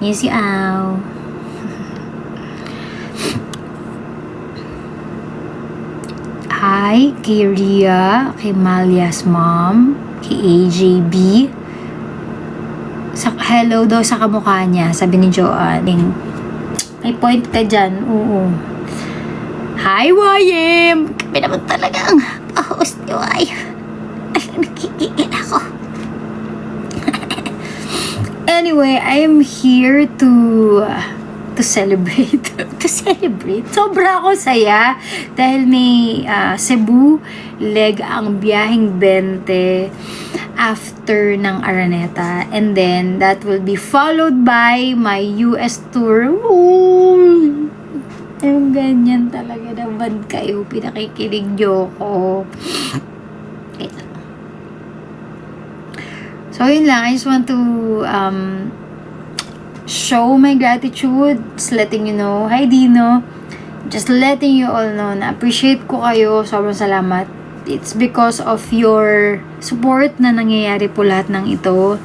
Yes, you out. Hi, kay Ria, kay Malia's mom, kay AJB. Hello daw sa kamukha niya, sabi ni Joanne. May point ka dyan, oo. Hi, YM! Kami naman talagang host ni YM. Nakikigil ako. Anyway, I am here to celebrate. To celebrate. Sobra ako saya dahil may Cebu leg ang biyaheng 20 after ng Araneta, and then that will be followed by my US tour. Ooh, yung ganyan talaga naman kayo, pinakikinig nyo ko. So yun lang, I just want to show my gratitude, just letting you know. Hi Dino, just letting you all know na appreciate ko kayo, sobrang salamat. It's because of your support na nangyayari po lahat ng ito.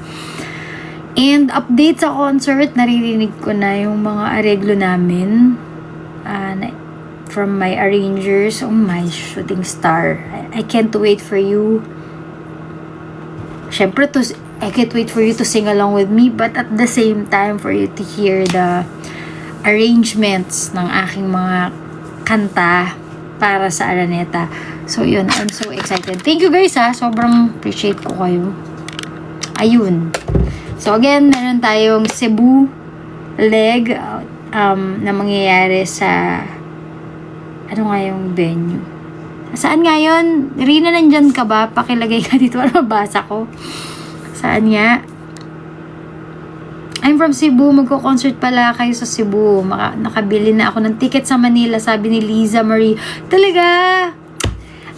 And update sa concert, naririnig ko na yung mga areglo namin from my arrangers. Oh my shooting star, I can't wait for you. Syempre, I can't wait for you to sing along with me, but at the same time for you to hear the arrangements ng aking mga kanta para sa Araneta. So yun, I'm so excited. Thank you guys ha, sobrang appreciate ko kayo. Ayun. So again, meron tayong Cebu leg na mangyayari sa ano nga yung venue. Saan nga yun? Rina, nandyan ka ba? Pakilagay ka dito para mabasa ko. Saan nga? I'm from Cebu. Magko-concert pala kayo sa Cebu. Nakabili na ako ng ticket sa Manila, sabi ni Liza Marie. Talaga?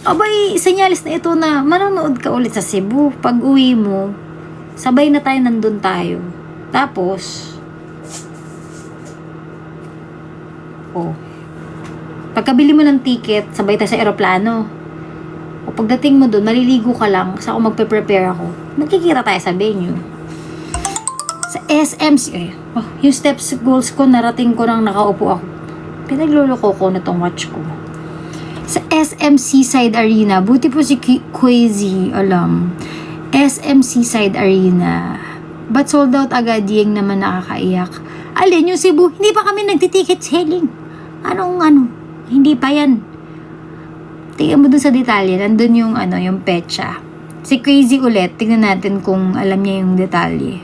Abay, senyalis na ito na manonood ka ulit sa Cebu. Pag uwi mo, sabay na tayo, nandun tayo. Tapos, pagkabili mo ng ticket, sabay tayo sa aeroplano. O pagdating mo doon, maliligo ka lang, sa ako magpe-prepare ako. Nagkikita tayo sa venue. Sa SMC, yung steps goals ko, narating ko nang nakaupo ako. Pinagluloko ko na tong watch ko. Sa SMC Side Arena, buti po si Quazy, alam. SMC Side Arena. But sold out agad, yung naman nakakaiyak. Alin, yung Cebu, hindi pa kami nagtiticket selling. Hindi pa yan. Tingnan mo dun sa detalye, nandun yung yung petsa. Si Crazy ulit, tingnan natin kung alam niya yung detalye.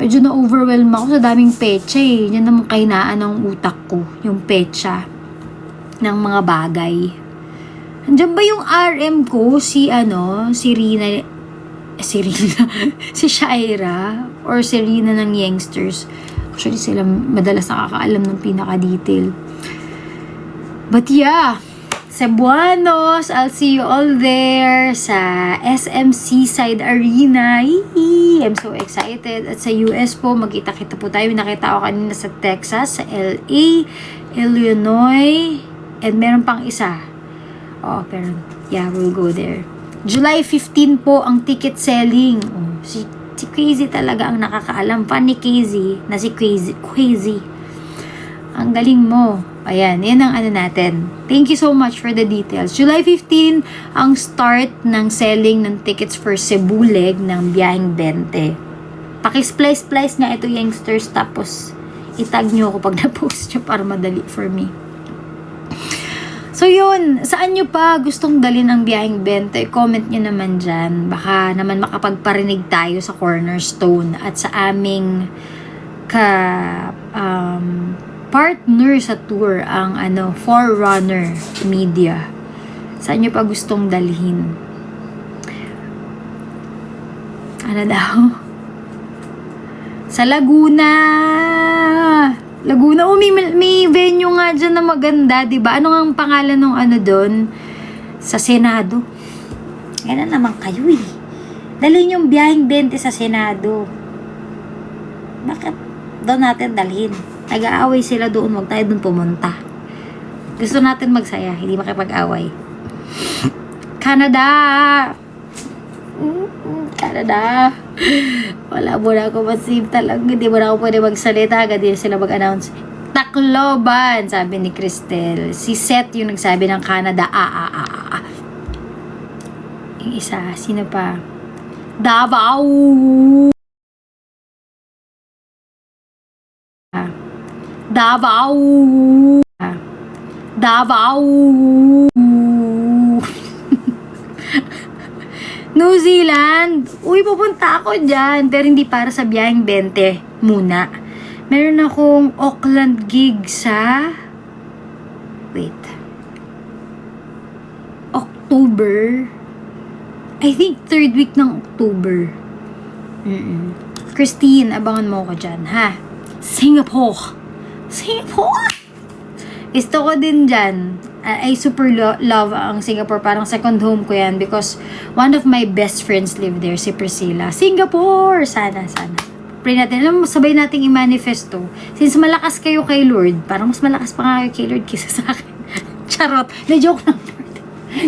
Medyo na-overwhelm ako sa daming petsa eh. Yan naman kahinaan ng utak ko, yung petsa ng mga bagay. Andiyan ba yung RM ko, si Rina, si Shaira, or si Rina ng Youngsters. Actually, sila madalas nakakaalam ng pinaka-detail. But yeah, Cebuanos, I'll see you all there sa SMC Side Arena. I'm so excited. At sa US po, magkita-kita po tayo. Nakita ko kanina sa Texas, sa LA, Illinois, and meron pang isa. Pero yeah, we'll go there. July 15 po ang ticket selling. Si Crazy talaga ang nakakaalam. Funny Crazy na si Crazy. Ang galing mo. Ayan, yan ang natin. Thank you so much for the details. July 15, ang start ng selling ng tickets for Cebu leg ng biyaheng 20. Pakisplice-splice nga ito, youngsters, tapos itag nyo ako pag na-post nyo para madali for me. So yun, saan nyo pa gustong dalhin ang biyaheng 20? Comment nyo naman dyan. Baka naman makapagparinig tayo sa Cornerstone at sa aming partner sa tour, ang Forerunner Media. Saan nyo pa gustong dalhin? Ano daw? Sa Laguna! Laguna, may venue nga dyan na maganda, diba? Ano nga ang pangalan ng doon? Sa Senado. Yan naman kayo eh. Dalhin yung biyaheng 20 sa Senado. Bakit doon natin dalhin? Nag-aaway sila doon, wag tayo doon pumunta. Gusto natin magsaya, hindi makipag-away. Canada! Canada. Wala mo na ako masip talaga. Hindi mo na ako pwede magsalita. Hindi sila mag-announce. Tacloban, sabi ni Cristel. Si Seth yung nagsabi ng Canada. Yung isa, sino pa? Davao. Davao. Davao. New Zealand. Uy, pupunta ako dyan. Pero hindi para sa biyaheng 20 muna. Meron akong Auckland gig sa... Wait. October. I think 3rd week ng October. Christine, abangan mo ko dyan, ha? Singapore. Gusto ko din dyan. I super love ang Singapore. Parang second home ko yan because one of my best friends live there, si Priscilla. Singapore! Sana. Pray natin. Alam mo, sabay nating i-manifesto. Since malakas kayo kay Lord, parang mas malakas pa nga kayo kay Lord kaysa sa akin. Charot. Na-joke lang, Lord.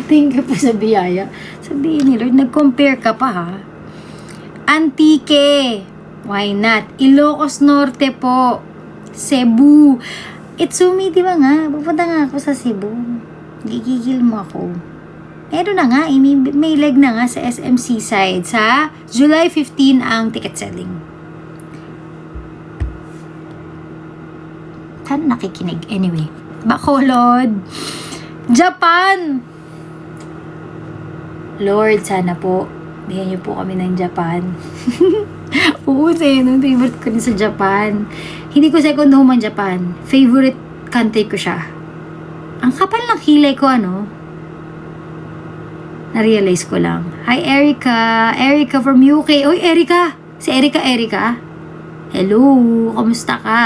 Thank you po sa biyaya. Sabihin ni Lord, nag-compare ka pa, ha? Antique. Why not? Ilocos Norte po. Cebu. Itsumi, di ba nga? Pupunta nga ako sa Cebu. Gigigil mo ako. Meron na nga, may leg na nga sa SM Seaside. Sa July 15 ang ticket selling. Saan nakikinig? Anyway. Bacolod. Japan! Lord, sana po. Bigyan niyo po kami ng Japan. Oo, no? Favorite ko din sa Japan. Hindi ko second home ang Japan. Favorite country ko siya. Ang kapal ng kilay ko, ano? Na-realize ko lang. Hi, Erica. Erica from UK. Oy, Erica. Si Erica. Hello. Kamusta ka?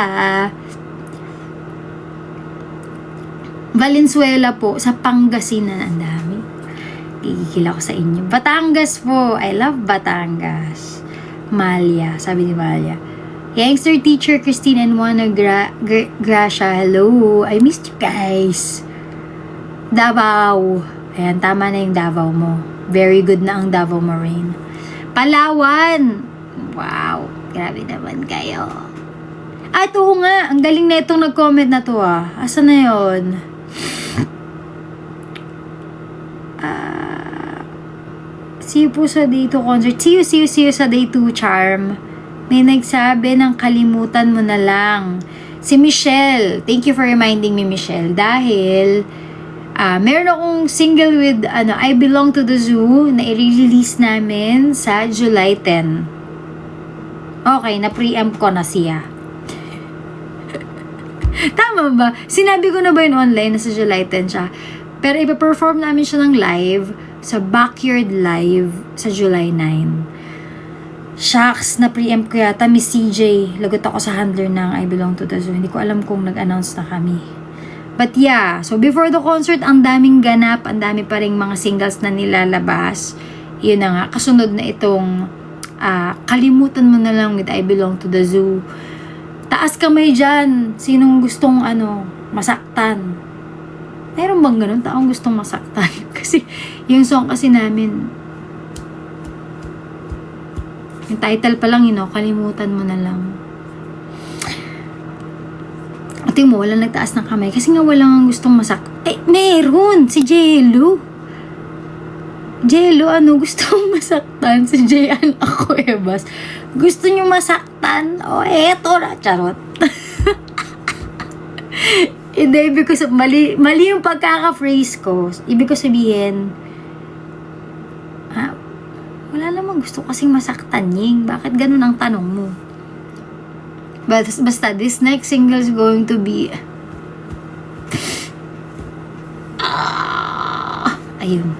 Valenzuela po. Sa Pangasinan. Ang dami. Gigigil ako sa inyo. Batangas po. I love Batangas. Malia. Sabi ni Malia. Youngster teacher Christine and Juana Gracia. Hello. I missed you guys. Davao. Ayan, tama na yung Davao mo. Very good na ang Davao Marine. Palawan. Wow. Grabe naman kayo. Ito nga. Ang galing na itong nag-comment na to, ah. Asa na yun? See you po sa Day 2 concert. See you sa Day 2, Charm. May nagsabi ng kalimutan mo na lang. Si Michelle. Thank you for reminding me, Michelle. Dahil, meron akong single with, I Belong to the Zoo na i-release namin sa July 10. Okay, na-preempt ko na siya. Tama ba? Sinabi ko na ba yun online na sa July 10 siya? Pero ipa-perform namin siya ng live sa Backyard Live sa July 9. Shucks, na-preempt ko yata, Miss CJ. Lagot ako sa handler ng I Belong to the Zoo. Hindi ko alam kung nag-announce na kami. But yeah, so before the concert, ang daming ganap, ang dami pa rin mga singles na nilalabas. Yun na nga, kasunod na itong kalimutan mo na lang with I Belong to the Zoo. Taas kamay dyan. Sinong gustong masaktan? Meron bang ganun? Taong gustong masaktan? Kasi, yung song kasi namin, yung title pa lang, kalimutan mo na lang. Tingin mo, walang nagtaas ng kamay. Kasi nga walang gustong masaktan. Eh, meron! Si Jello. Jello, gustong masaktan? Si Jayan ako, Ebas. Gusto nyo masaktan? O, eto na. Charot. Hindi, ibig ko mali yung pagkaka-phrase ko. Ibig ko sabihin, wala namang gusto kasing masaktan, Ying. Bakit ganun ang tanong mo? Basta, this next single is going to be... ayun.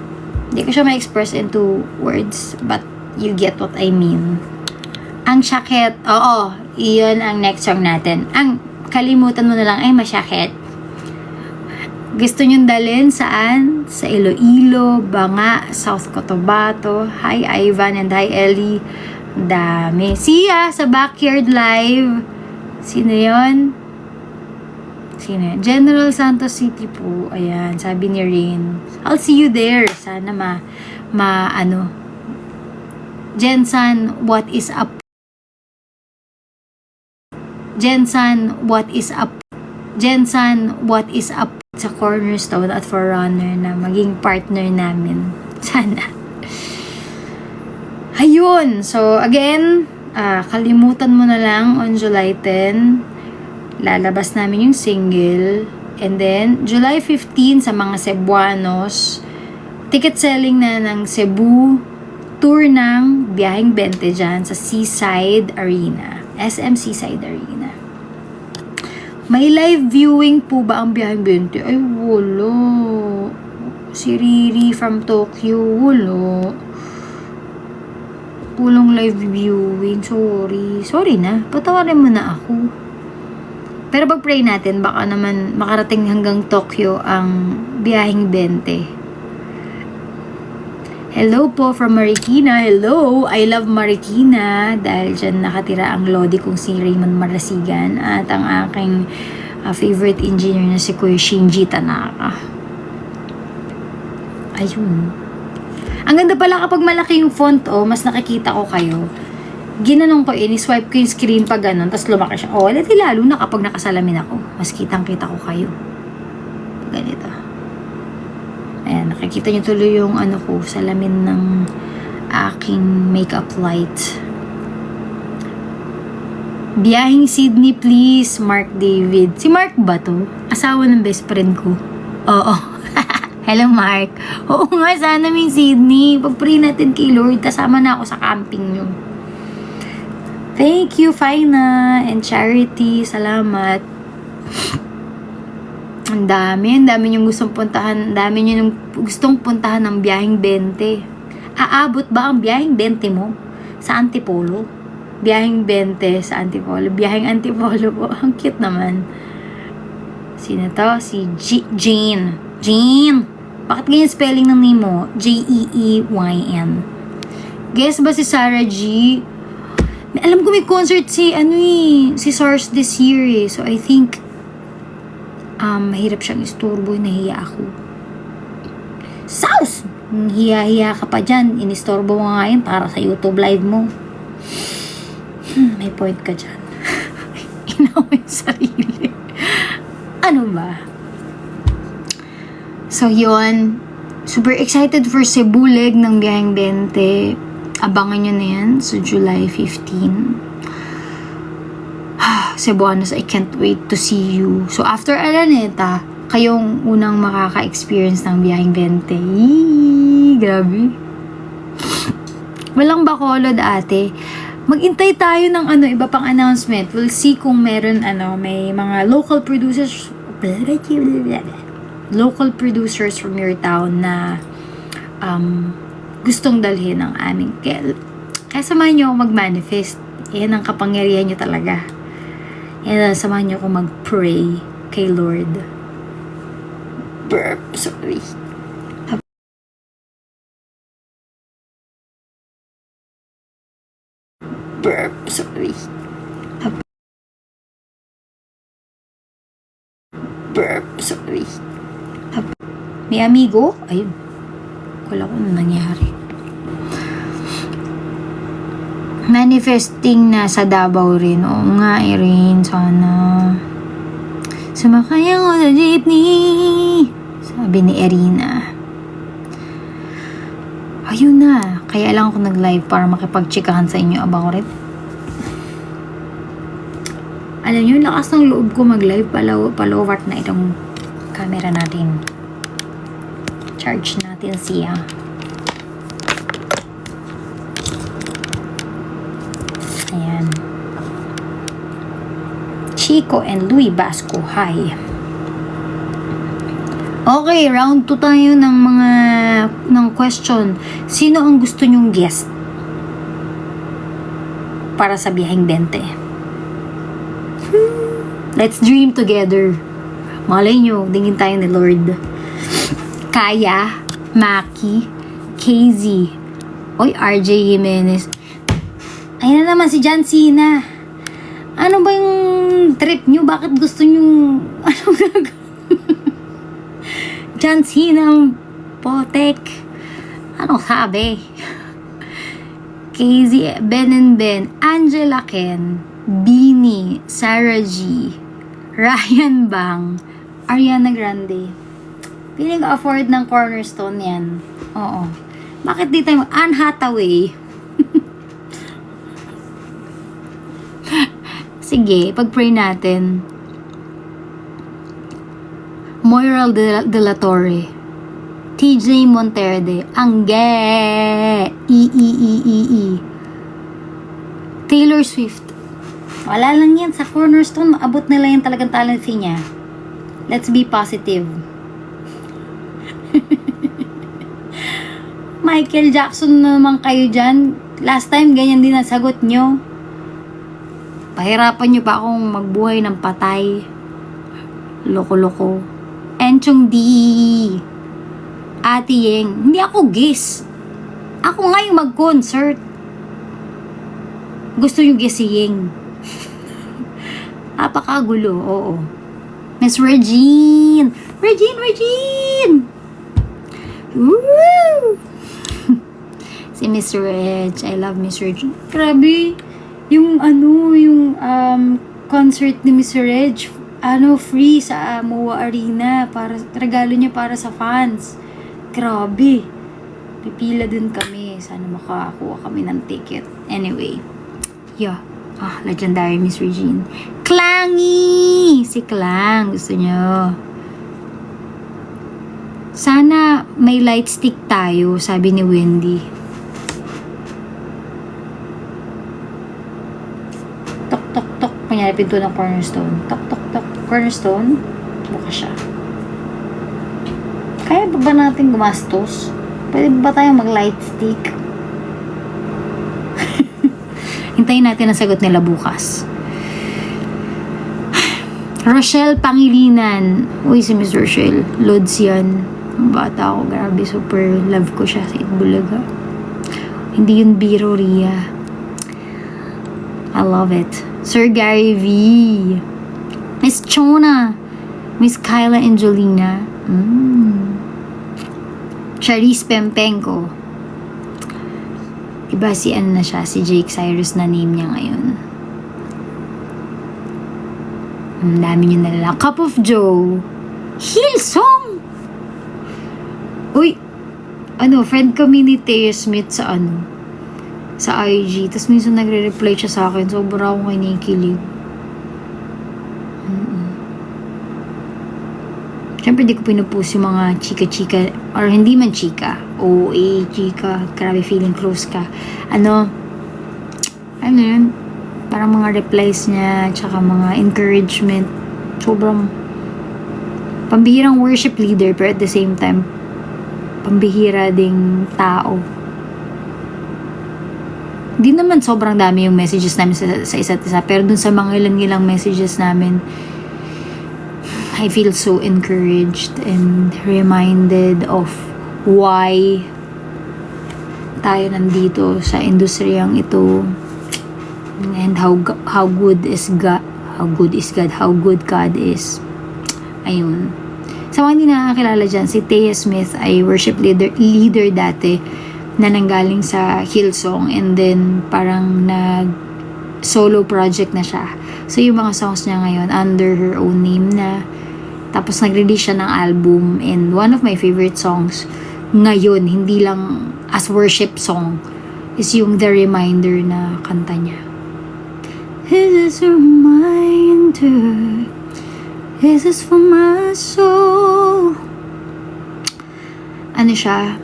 Hindi ko siya ma-express into words, but you get what I mean. Ang syakit, oo, iyon ang next song natin. Ang kalimutan mo na lang ay masyakit. Gusto nyong dalhin saan? Sa Iloilo, Banga, South Cotabato. Hi Ivan and hi Ellie. Dami. See ya sa Backyard Live. Sino yun? General Santos City po. Ayan, sabi ni Rain. I'll see you there. Sana Jensan, what is up? Jensan, what is up? Jensan, what is up? Sa cornerstone at forerunner na maging partner namin. Sana. Ayun. So, again, kalimutan mo na lang on July 10. Lalabas namin yung single. And then, July 15 sa mga Cebuanos, ticket selling na ng Cebu, tour ng Biyaheng 20 dyan sa Seaside Arena. SM Seaside Arena. May live viewing po ba ang Biyaheng 20? Ay, wala. Si Riri from Tokyo, wala. Pulong live viewing. Sorry na. Patawarin mo na ako. Pero pag-pray natin, baka naman makarating hanggang Tokyo ang Biyaheng 20. Hello po from Marikina. Hello! I love Marikina. Dahil dyan nakatira ang lodi kong si Raymond Marasigan at ang aking favorite engineer na si Kuya Shinji Tanaka. Ayun. Ang ganda pala kapag malaki yung font, mas nakikita ko kayo. Ginanong ko swipe ko yung screen pag ganun, tapos lumaki siya. Lalo na kapag nakasalamin ako. Mas kitang-kita ko kayo. Ganito. Ayan, nakikita nyo tuloy yung salamin ng aking makeup light. Biyaheng Sydney, please, Mark David. Si Mark ba to? Asawa ng best friend ko. Oo. Hello, Mark. Oo nga, sana may Sydney. Pag-pray natin kay Lord, kasama na ako sa camping nyo. Thank you, Faina and Charity. Salamat. Ang dami yung gustong puntahan. Ang dami yung gustong puntahan ng Biyaheng 20. Aabot ba ang Biyaheng 20 mo sa Antipolo? Biyaheng 20 sa Antipolo. Biyaheng Antipolo po. Ang cute naman. Sino to? Si Jane. Jane! Bakit ganyan spelling ng name mo? Jeeyn. Guess ba si Sarah G? Alam ko may concert si SARS this year So I think mahirap siyang isturbo, nahiya ako. Sauce! Hiya-hiya ka pa dyan. Inistorbo mo nga yun para sa YouTube live mo. May point ka dyan. Inawa yung sarili. Ano ba? So yun. Super excited for Cebu leg ng Biyaheng 20. Abangan nyo na yan. So July 15. Cebuanos, I can't wait to see you. So, after Araneta, kayong unang makaka-experience ng Biyaheng 20. Eee, grabe. Walang Bacolod, ate. Magintay tayo ng iba pang announcement. We'll see kung meron, may mga local producers from your town na gustong dalhin ang aming kaya samahan nyo ako mag-manifest. Yan ang kapangyarihan nyo talaga. And samahan niyo ako mag-pray kay Lord. Burp, sorry. Burp, sorry. Burp, sorry. May amigo? Ayun. Wala ko na nangyari. Manifesting na sa Davao rin. Oo nga, Irene. Sana. Sumakay ako sa jeepney. Sabi ni Erina. Ayun na. Kaya lang ako nag-live para makipag-chikahan sa inyo about it. Alam nyo, lakas ng loob ko mag-live. Palowart na itong camera natin. Charge natin siya. Ayan. Chico and Louie Basco, hi. Okay, round 2 tayo ng question. Sino ang gusto nyong guest para sa Biyaheng 20? Let's dream together. Malay nyo, dingin tayo ni Lord. Kaya, Maki, KZ, oy, RJ Jimenez. Ayan na naman si John Cena. Ano ba yung trip nyo? Bakit gusto nyo John Cena Potek? Ano sabi? KZ, Ben and Ben, Angela Ken, Beanie, Sarah G, Ryan Bang, Ariana Grande. Piling afford ng Cornerstone yan. Oo. Bakit di tayo Anne Hathaway? Sige, pag-pray natin. Moira de la Torre, TJ Monterde, Angge, Taylor Swift. Wala lang yan sa Cornerstone. Maabot nila yung talagang talent fee niya. Let's be positive. Michael Jackson naman kayo dyan. Last time, ganyan din ang sagot nyo. Pahirapan nyo pa akong magbuhay ng patay. Loko-loko. Enchong D. Ate Yeng. Hindi ako guess. Ako nga yung mag-concert. Gusto nyo guess si Yeng. Apakagulo. Oo. Miss Regine. Regine! Woo! Si Miss Reg. I love Miss Reg. Grabe. Yung concert ni Miss Reg, free sa MOA Arena. Para, regalo niya para sa fans. Grabe. Pipila din kami. Sana makakuha kami ng ticket. Anyway. Yeah. Legendary Miss Regine. Clangy! Si Clang. Gusto nyo. Sana may light stick tayo, sabi ni Wendy. Tok, tok, tok. Kunyari pinto ng Cornerstone. Tok, tok, tok. Cornerstone. Bukas siya. Kaya ba natin gumastos? Pwede ba tayong mag-light stick? Hintayin natin ang sagot nila bukas. Rochelle Pangilinan. Uy, si Miss Rochelle. Lods yan. Ang bata ako. Grabe, super love ko siya sa Itbulaga. Hindi yun biro, Ria. I love it. Sir Gary V. Miss Chona. Miss Kyla Angelina. Charisse Pempenko. Iba si na siya, si Jake Cyrus na name niya ngayon. Ang dami niyo nalala. Cup of Joe. Hillsong! Uy! Friend kami ni Taya Smith sa sa IG. Tapos minsan nagre-reply siya sa akin. Sobra akong kinikilig. Siyempre, di ko pinupost yung mga chika-chika, or hindi man chika. OA, chika, grabe feeling close ka. Yun? Parang mga replies niya, tsaka mga encouragement. Sobrang pambihirang worship leader, pero at the same time, pambihira ding tao. Di naman sobrang dami yung messages namin sa isa't isa, pero dun sa mga ilang messages namin, I feel so encouraged and reminded of why tayo nandito sa industriyang ito, and how good is God, how good God is. Ayun. Sa mga hindi nakakilala dyan, si Taya Smith ay worship leader dati na nanggaling sa Hillsong, and then parang nag solo project na siya. So yung mga songs niya ngayon under her own name na. Tapos nag-release siya ng album, and one of my favorite songs ngayon, hindi lang as worship song, is yung The Reminder na kanta niya. This is a reminder, this is for my soul. Siya,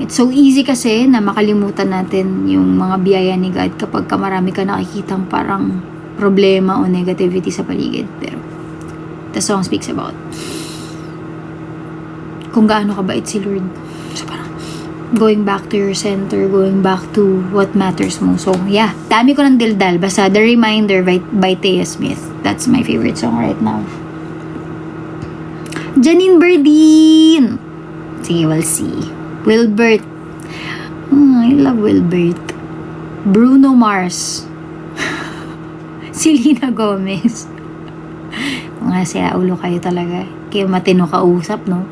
it's so easy kasi na makalimutan natin yung mga biyaya ni God kapag marami ka nakikitang parang problema o negativity sa paligid. Pero the song speaks about kung gaano kabait si Lord. So parang going back to your center, going back to what matters mo. So yeah, dami ko ng dildal. Basta The Reminder by Taya Smith. That's my favorite song right now. Janine Berdine. Sige, we'll see. Wilbert. I love Wilbert. Bruno Mars. Selena Gomez. Mga sila ulo kayo talaga. Kaya matino kausap, no?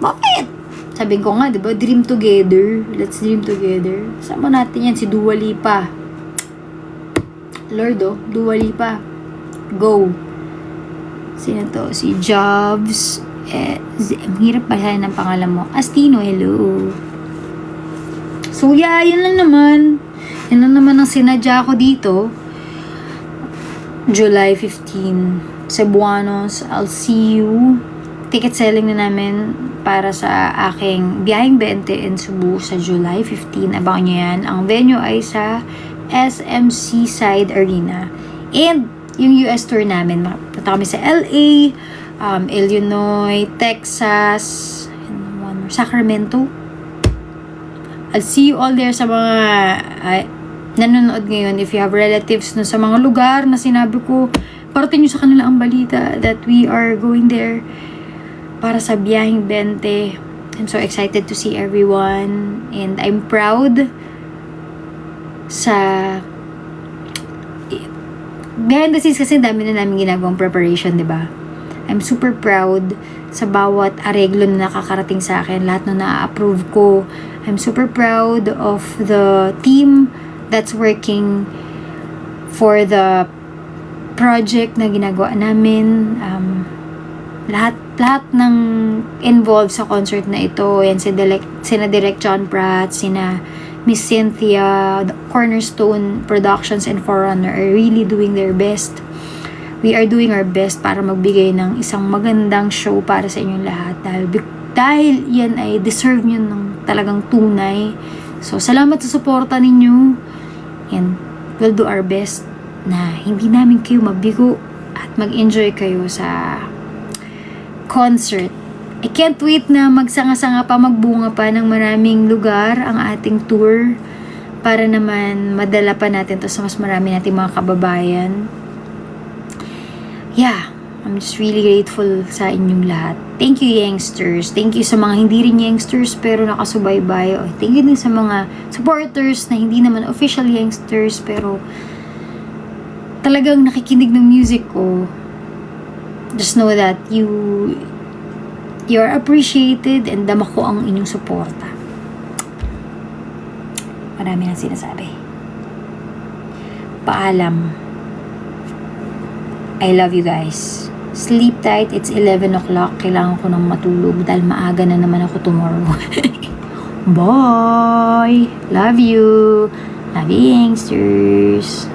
Bakit? Sabi ko nga, di ba, dream together. Let's dream together. Sama natin yan, si Dua Lipa. Lord, Dua Lipa. Go. Sino to? Si Jobs. Ang hirap pa siya ng pangalan mo. Astino, hello. So, yeah, yun lang naman. Yun lang naman ang sinadya ko dito. July 15. Cebuanos, I'll see you. Ticket selling na namin para sa aking biyaheng 20 in Cebu sa July 15. Abangan nyo yan. Ang venue ay sa SMC Side Arena. And yung US tour namin, punta kami sa LA, Illinois, Texas, and Sacramento. I'll see you all there sa mga nanonood ngayon. If you have relatives no, sa mga lugar na sinabi ko, parating nyo sa kanila ang balita that we are going there para sa biyaheng 20. I'm so excited to see everyone. And I'm proud sa behind the scenes kasi dami na namin ginagawang preparation, di ba? I'm super proud sa bawat areglo na nakakarating sa akin. Lahat na na-approve ko. I'm super proud of the team that's working for the project na ginagawa namin. Lahat ng involved sa concert na ito. Yan sina Direk John Pratt, sina Miss Cynthia, the Cornerstone Productions and Forerunner are really doing their best. We are doing our best para magbigay ng isang magandang show para sa inyong lahat. Dahil yan ay deserve nyo ng talagang tunay. So, salamat sa suporta ninyo. And we'll do our best na hindi namin kayo mabigo at mag-enjoy kayo sa concert. I can't wait na magsanga-sanga pa, magbunga pa ng maraming lugar ang ating tour para naman madala pa natin to sa mas marami nating mga kababayan. Yeah, I'm just really grateful sa inyong lahat. Thank you, youngsters. Thank you sa mga hindi rin youngsters pero nakasubaybay. Thank you din sa mga supporters na hindi naman official youngsters pero talagang nakikinig ng music ko. Just know that you're appreciated and dama ko ang inyong suporta. Marami nang sinasabi. Paalam. I love you guys. Sleep tight. It's 11 o'clock. Kailangan ko nang matulog dahil maaga na naman ako tomorrow. Bye! Love you! Love you, youngsters!